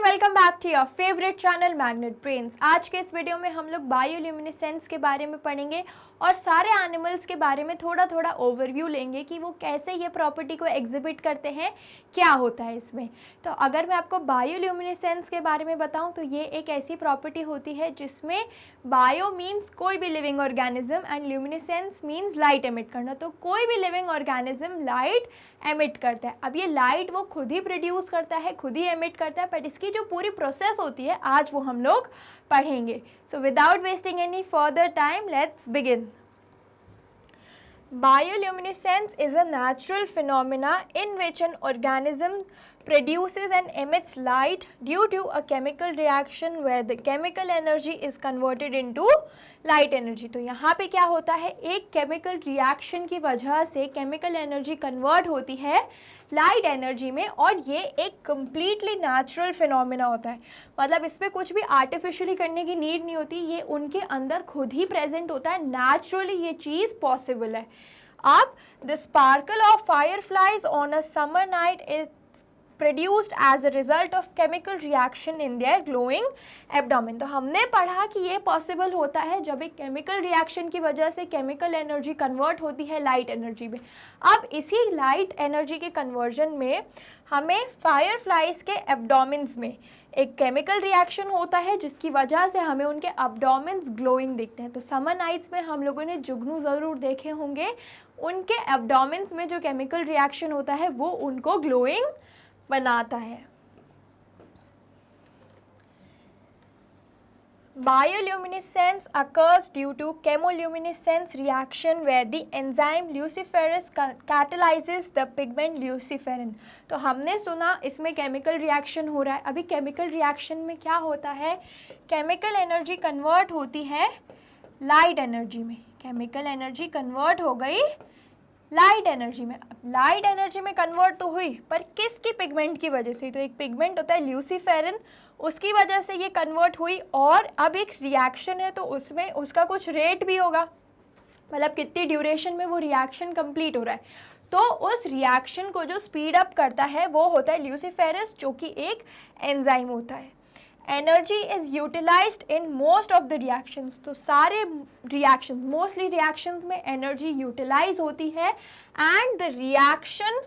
Welcome back to your favourite channel Magnet Brains. आज के इस वीडियो में हम लोग बायोल्यूमिनेसेंस के बारे में पढ़ेंगे और सारे एनिमल्स के बारे में थोड़ा थोड़ा ओवरव्यू लेंगे कि वो कैसे ये प्रॉपर्टी को एग्जिबिट करते हैं, क्या होता है इसमें। तो अगर मैं आपको बायोल्यूमिनेसेंस के बारे में बताऊं तो ये एक ऐसी प्रॉपर्टी होती है जिसमें बायो मीन्स कोई भी living organism and luminescence means light emit करना। तो कोई भी लिविंग ऑर्गेनिज्म लाइट एमिट करता है। अब ये लाइट वो खुद ही प्रोड्यूस करता है, खुद ही एमिट करता है, बट इसकी जो पूरी प्रोसेस होती है आज वो हम लोग पढ़ेंगे। So without wasting any further time let's begin. Bioluminescence is a natural phenomena in which an organism produces and emits light due to a chemical reaction where the chemical energy is converted into light energy। तो यहाँ पे क्या होता है, एक chemical reaction की वजह से केमिकल एनर्जी कन्वर्ट होती है लाइट एनर्जी में, और ये एक कम्प्लीटली नेचुरल फिनोमेना होता है। मतलब इसमें कुछ भी आर्टिफिशियली करने की नीड नहीं होती, ये उनके अंदर खुद ही प्रेजेंट होता है, नेचुरली ये चीज़ पॉसिबल है। अब the sparkle of fireflies on a summer night is produced as a result of chemical reaction in their glowing abdomen। तो हमने पढ़ा कि ये पॉसिबल होता है जब एक केमिकल रिएक्शन की वजह से केमिकल एनर्जी कन्वर्ट होती है लाइट एनर्जी में। अब इसी लाइट एनर्जी के कन्वर्जन में हमें फायरफ्लाइज के एब्डोमेन्स में एक केमिकल रिएक्शन होता है जिसकी वजह से हमें उनके एब्डोमेन्स ग्लोइंग दिखते हैं। तो समर नाइट्स में हम लोगों ने जुगनू ज़रूर देखे होंगे, उनके एब्डोमेन्स में जो केमिकल रिएक्शन होता है वो उनको ग्लोइंग बनाता है। Bioluminescence occurs due to chemoluminescence reaction where the enzyme luciferase catalyzes the pigment luciferin। तो हमने सुना इसमें केमिकल रिएक्शन हो रहा है। अभी केमिकल रिएक्शन में क्या होता है, केमिकल एनर्जी कन्वर्ट होती है लाइट एनर्जी में। केमिकल एनर्जी कन्वर्ट हो गई लाइट एनर्जी में। लाइट एनर्जी में कन्वर्ट तो हुई, पर किसकी पिगमेंट की वजह से? तो एक पिगमेंट होता है ल्यूसीफेरिन, उसकी वजह से ये कन्वर्ट हुई। और अब एक रिएक्शन है तो उसमें उसका कुछ रेट भी होगा, मतलब कितनी ड्यूरेशन में वो रिएक्शन कंप्लीट हो रहा है। तो उस रिएक्शन को जो स्पीड अप करता है वो होता है ल्यूसीफेरस, जो कि एक एंजाइम होता है। Energy is utilised in most of the reactions. तो सारे रिएक्शंस, मोस्टली रिएक्शंस में एनर्जी यूटिलाइज होती है and the reaction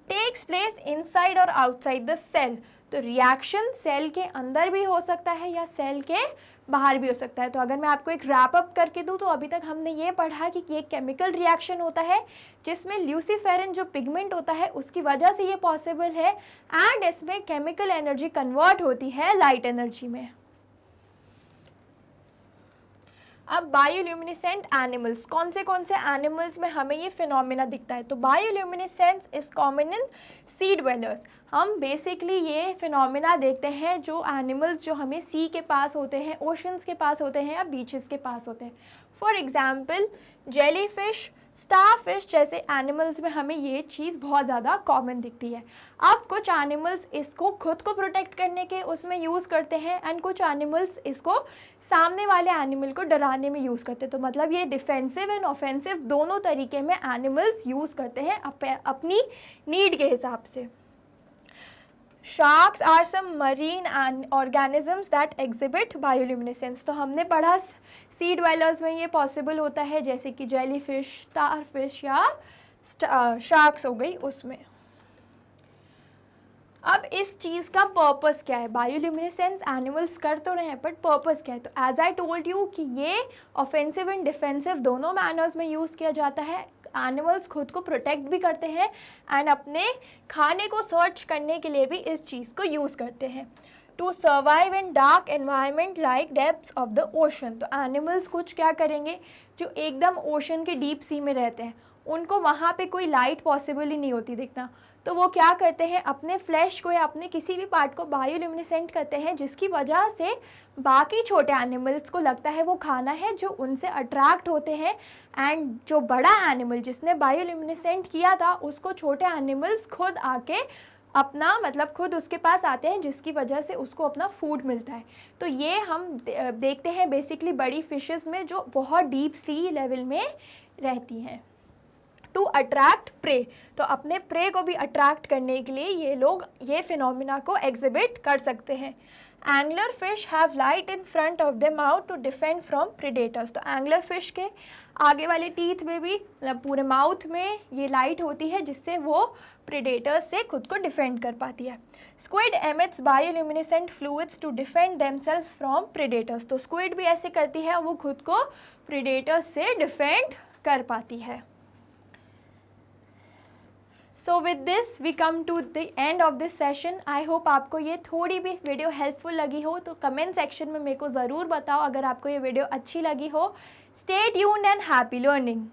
takes place inside और आउटसाइड द सेल। तो रिएक्शन सेल के अंदर भी हो सकता है या सेल के बाहर भी हो सकता है। तो अगर मैं आपको एक रैप अप करके दूं तो अभी तक हमने ये पढ़ा कि ये केमिकल रिएक्शन होता है जिसमें ल्यूसीफेरिन जो पिगमेंट होता है उसकी वजह से ये पॉसिबल है, एंड इसमें केमिकल एनर्जी कन्वर्ट होती है लाइट एनर्जी में। अब बायोल्यूमिनेसेंट एनिमल्स, कौन से एनिमल्स में हमें ये फिनोमेना दिखता है? तो bioluminescence is common in sea dwellers. हम बेसिकली ये फिनोमेना देखते हैं जो एनिमल्स जो हमें सी के पास होते हैं, ओशंस के पास होते हैं या बीचेस के पास होते हैं। फॉर एग्जाम्पल जेलीफिश, स्टारफिश जैसे एनिमल्स में हमें ये चीज़ बहुत ज़्यादा कॉमन दिखती है। अब कुछ एनिमल्स इसको खुद को प्रोटेक्ट करने के उसमें यूज़ करते हैं, एंड कुछ एनिमल्स इसको सामने वाले एनिमल को डराने में यूज़ करते हैं। तो मतलब ये डिफेंसिव एंड ऑफेंसिव दोनों तरीके में एनिमल्स यूज़ करते हैं अपनी नीड के हिसाब से। Sharks are some marine organisms that exhibit bioluminescence। तो हमने पढ़ा सी ड्वेलर्स में ये पॉसिबल होता है, जैसे कि जेलीफिश, स्टारफिश या शार्क्स हो गई उसमें। अब इस चीज़ का पर्पस क्या है? बायोल्यूमिनेसेंस एनिमल्स कर तो रहे हैं, बट पर्पस क्या है? तो एज आई टोल्ड यू कि ये ऑफेंसिव एंड डिफेंसिव दोनों मैनर्स में यूज़ किया जाता है। एनिमल्स खुद को प्रोटेक्ट भी करते हैं एंड अपने खाने को सर्च करने के लिए भी इस चीज़ को यूज़ करते हैं। To survive in dark environment like depths of the ocean. तो एनिमल्स कुछ क्या करेंगे, जो एकदम ओशन के डीप सी में रहते हैं, उनको वहाँ पे कोई लाइट पॉसिबल ही नहीं होती दिखना, तो वो क्या करते हैं, अपने फ्लैश को या अपने किसी भी पार्ट को बायोल्यूमिनेसेंट करते हैं, जिसकी वजह से बाकी छोटे एनिमल्स को लगता है वो खाना है, जो उनसे अट्रैक्ट होते हैं। एंड जो बड़ा एनिमल जिसने बायोल्यूमिनेसेंट किया था उसको छोटे एनिमल्स खुद आके अपना, मतलब खुद उसके पास आते हैं, जिसकी वजह से उसको अपना फूड मिलता है। तो ये हम देखते हैं बेसिकली बड़ी फिशेस में जो बहुत डीप सी लेवल में रहती हैं। To attract prey. तो अपने प्रे को भी अट्रैक्ट करने के लिए ये लोग ये फिनोमिना को एग्जिबिट कर सकते हैं। Angler fish have light in front of the mouth to defend from predators. तो एंगलर फिश के आगे वाले टीथ में भी मतलब पूरे माउथ में ये लाइट होती है जिससे वो प्रेडेटर्स से खुद को डिफेंड कर पाती है। Squid emits bioluminescent fluids to defend themselves from predators. तो स्क्विड भी ऐसे करती है, वो खुद को प्रेडेटर्स से डिफेंड कर पाती है। So with this we come to the end of this session. I hope आपको ये थोड़ी भी वीडियो हेल्पफुल लगी हो, तो कमेंट सेक्शन में मेरे को ज़रूर बताओ अगर आपको ये वीडियो अच्छी लगी हो। Stay tuned and happy learning.